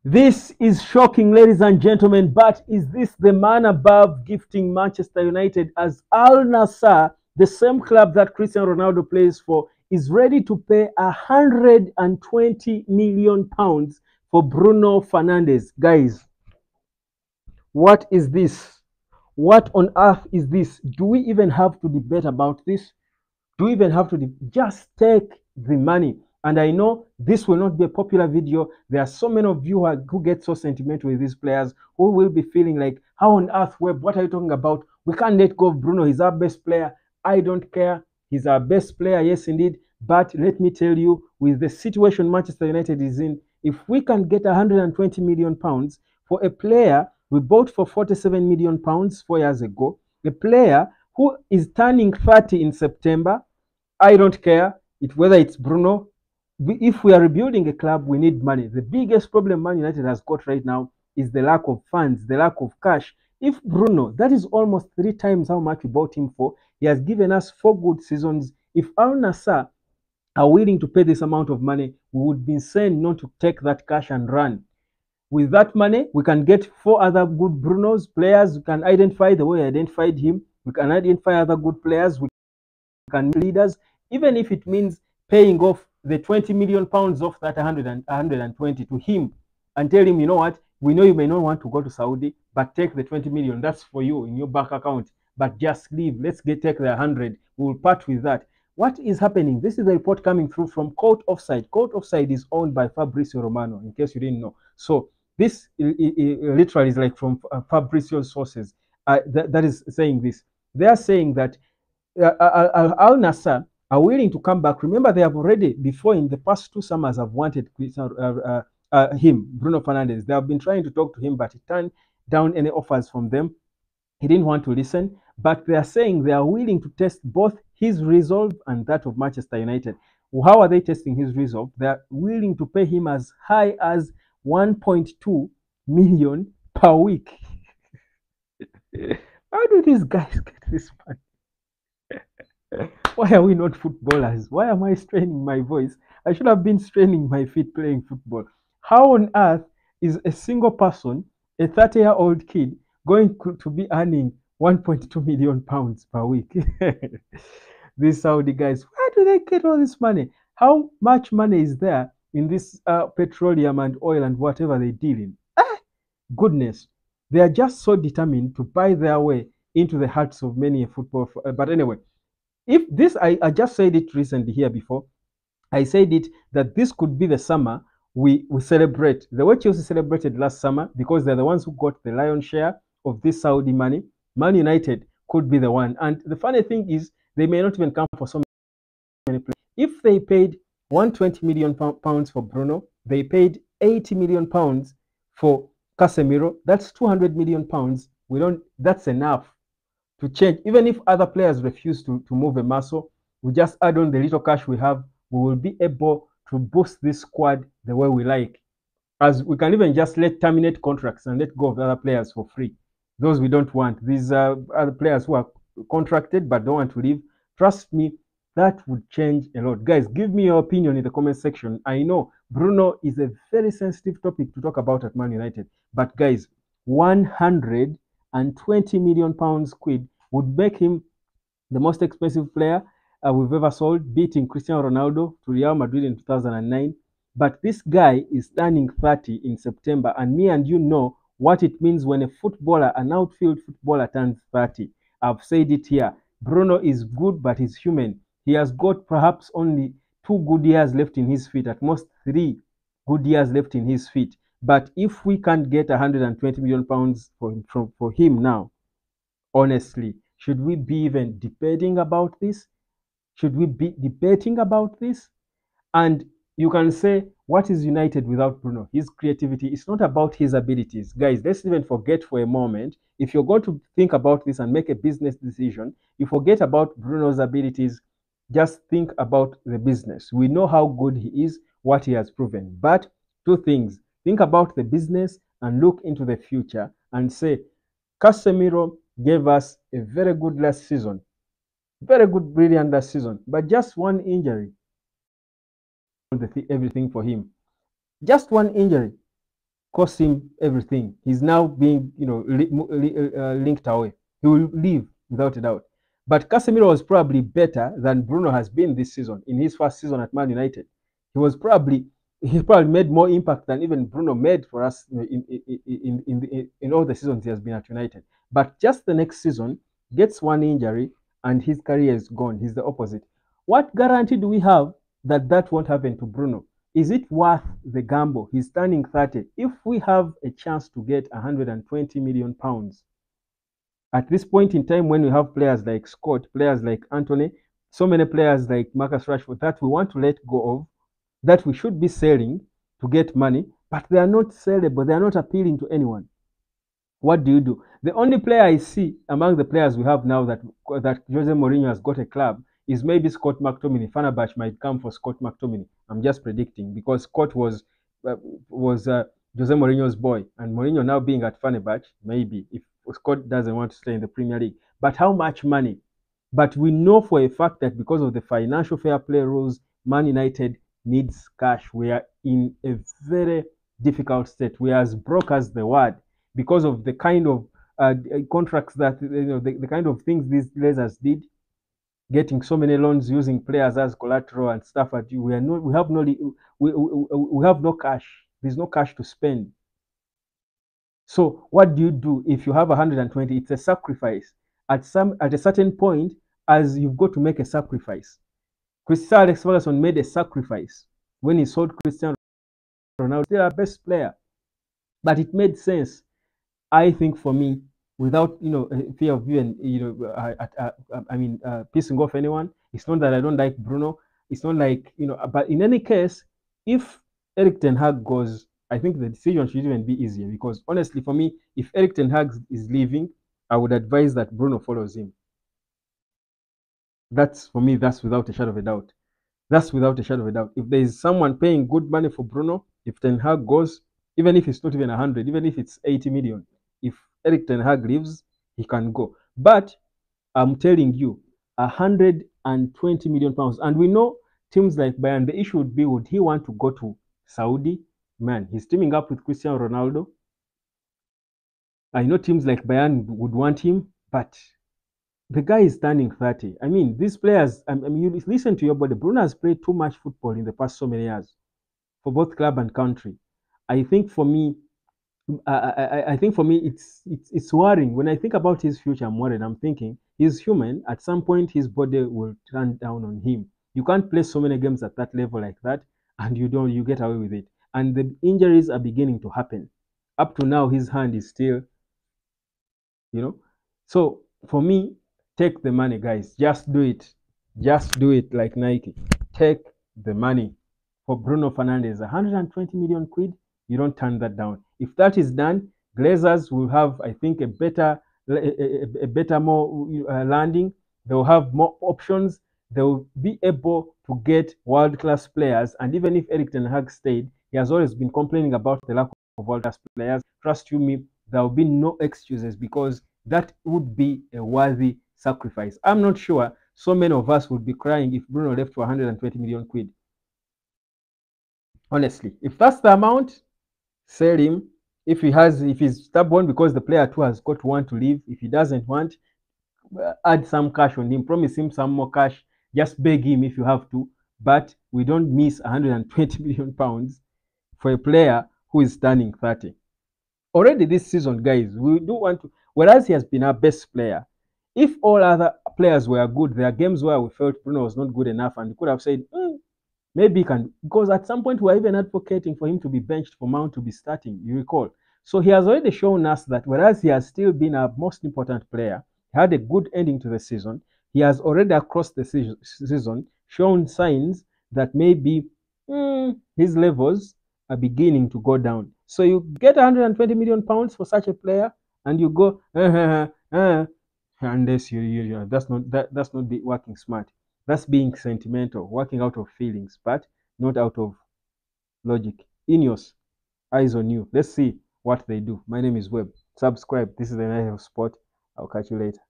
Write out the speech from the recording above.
This is shocking, ladies and gentlemen, but is this the man above gifting Manchester United as Al Nassr, the same club that Cristiano Ronaldo plays for, is ready to pay £120 million for Bruno Fernandes? Guys, what is this? What on earth is this? Do we even have to debate about this? Do we even have to just take the money? And I know this will not be a popular video. There are so many of you who get so sentimental with these players who will be feeling like, how on earth, Web, what are you talking about? We can't let go of Bruno. He's our best player. I don't care. He's our best player, yes, indeed. But let me tell you, with the situation Manchester United is in, if we can get £120 million for a player we bought for £47 million 4 years ago, a player who is turning 30 in September, I don't care whether it's Bruno. If we are rebuilding a club, we need money. The biggest problem Man United has got right now is the lack of funds, the lack of cash. If Bruno, that is almost 3 times how much we bought him for. He has given us 4 good seasons. If Al Nassr are willing to pay this amount of money, we would be insane not to take that cash and run. With that money, we can get 4 other good Brunos players. We can identify the way I identified him. We can identify other good players. We can leaders, even if it means paying off the £20 million off that 120 to him and tell him, you know what, we know you may not want to go to Saudi, but take the 20 million. That's for you in your bank account. But just leave. Let's take the 100. We'll part with that. What is happening? This is a report coming through from Court Offside. Court Offside is owned by Fabrizio Romano, in case you didn't know. So this literally is like from Fabrizio's sources. That is saying this. They are saying that Al Nassr are willing to come back. Remember, they have already, before in the past 2 summers, have wanted him, Bruno Fernandes. They have been trying to talk to him, but he turned down any offers from them. He didn't want to listen. But they are saying they are willing to test both his resolve and that of Manchester United. How are they testing his resolve? They are willing to pay him as high as 1.2 million per week. How do these guys get this money? Why are we not footballers? Why am I straining my voice? I should have been straining my feet playing football. How on earth is a single person, a 30-year-old kid, going to be earning 1.2 million pounds per week? These Saudi guys, where do they get all this money? How much money is there in this petroleum and oil and whatever they deal in? Goodness, they are just so determined to buy their way into the hearts of many a football. But anyway, if this, I just said it recently here before. I said it that this could be the summer we celebrate the way Chelsea celebrated last summer, because they're the ones who got the lion's share of this Saudi money. Man United could be the one. And the funny thing is, they may not even come for so many players. If they paid £120 million for Bruno, they paid £80 million for Casemiro. That's £200 million. That's enough to change. Even if other players refuse to move a muscle, we just add on the little cash we have. We will be able to boost this squad the way we like. As we can even just terminate contracts and let go of other players for free. Those we don't want. These are other players who are contracted but don't want to leave. Trust me, that would change a lot. Guys, give me your opinion in the comment section. I know Bruno is a very sensitive topic to talk about at Man United. But guys, £120 million quid would make him the most expensive player we've ever sold, beating Cristiano Ronaldo to Real Madrid in 2009. But this guy is turning 30 in September, and me and you know what it means when a footballer, an outfield footballer, turns 30. I've said it here. Bruno is good, but he's human. He has got perhaps only 2 good years left in his feet, at most 3 good years left in his feet. But if we can't get £120 million for him now, honestly, should we be even debating about this? Should we be debating about this? And you can say, what is United without Bruno? His creativity. It's not about his abilities. Guys, let's even forget for a moment. If you're going to think about this and make a business decision, you forget about Bruno's abilities. Just think about the business. We know how good he is, what he has proven. But 2 things. Think about the business and look into the future and say, Casemiro gave us a very good last season. Very good, brilliant last season. But just one injury. Everything for him. Just one injury. cost him everything. He's now being, linked away. He will leave without a doubt. But Casemiro was probably better than Bruno has been this season. In his first season at Man United, he probably made more impact than even Bruno made for us in all the seasons he has been at United. But just the next season, gets one injury and his career is gone. He's the opposite. What guarantee do we have that that won't happen to Bruno? Is it worth the gamble? He's turning 30. If we have a chance to get 120 million pounds at this point in time, when we have players like Scott, players like Anthony, so many players like Marcus Rashford that we want to let go of, that we should be selling to get money, but they are not sellable. They are not appealing to anyone. What do? The only player I see among the players we have now that Jose Mourinho has got a club is maybe Scott McTominay. Fenerbahce might come for Scott McTominay. I'm just predicting because Scott was Jose Mourinho's boy, and Mourinho now being at Fenerbahce, maybe if Scott doesn't want to stay in the Premier League. But how much money? But we know for a fact that because of the financial fair play rules, Man United needs cash. We are in a very difficult state. We are as broke as the world because of the kind of contracts that the kind of things these Glazers did, getting so many loans, using players as collateral and stuff. At you, we have no cash. There's no cash to spend. So what do if you have 120? It's a sacrifice. At a certain point, as you've got to make a sacrifice. Sir Alex Ferguson made a sacrifice when he sold Cristiano Ronaldo, still our best player, but it made sense. I think for me, without fear of even pissing off anyone. It's not that I don't like Bruno. It's not like but in any case, if Erik ten Hag goes, I think the decision should even be easier because honestly, for me, if Erik ten Hag is leaving, I would advise that Bruno follows him. That's for me. That's without a shadow of a doubt. That's without a shadow of a doubt. If there is someone paying good money for Bruno, if Ten Hag goes, even if it's not even 100, even if it's 80 million, if Erik Ten Hag leaves, he can go. But I'm telling you, 120 million pounds. And we know teams like Bayern, the issue would be, would he want to go to Saudi? Man, he's teaming up with Cristiano Ronaldo. I know teams like Bayern would want him, but the guy is turning 30. I mean, these players, you listen to your body. Bruno has played too much football in the past so many years for both club and country. I think for me, it's worrying. When I think about his future, I'm worried. I'm thinking he's human. At some point, his body will turn down on him. You can't play so many games at that level like that, and you get away with it. And the injuries are beginning to happen. Up to now, his hand is still, So for me, take the money, guys. Just do it. Just do it like Nike. Take the money for Bruno Fernandes. 120 million quid. You don't turn that down. If that is done, Glazers will have, I think, a better more landing. They will have more options. They will be able to get world-class players. And even if Erik ten Hag stayed, he has always been complaining about the lack of world-class players. Trust you me, there will be no excuses because that would be a worthy sacrifice. I'm not sure so many of us would be crying if Bruno left for 120 million quid. Honestly, if that's the amount, sell him. If he's stubborn because the player too has got to want to leave, if he doesn't want, add some cash on him, promise him some more cash, just beg him if you have to. But we don't miss 120 million pounds for a player who is turning 30. Already this season, guys, we do want to, whereas he has been our best player, if all other players were good, there are games where we felt Bruno was not good enough and we could have said, maybe he can, because at some point we were even advocating for him to be benched, for Mount to be starting, you recall. So he has already shown us that whereas he has still been our most important player, he had a good ending to the season, he has already across the season shown signs that maybe his levels are beginning to go down. So you get 120 million pounds for such a player and you go, unless that's not be working smart. That's being sentimental, working out of feelings, but not out of logic. Ineos, eyes on you. Let's see what they do. My name is Webb. Subscribe. This is the Night of Sport. I'll catch you later.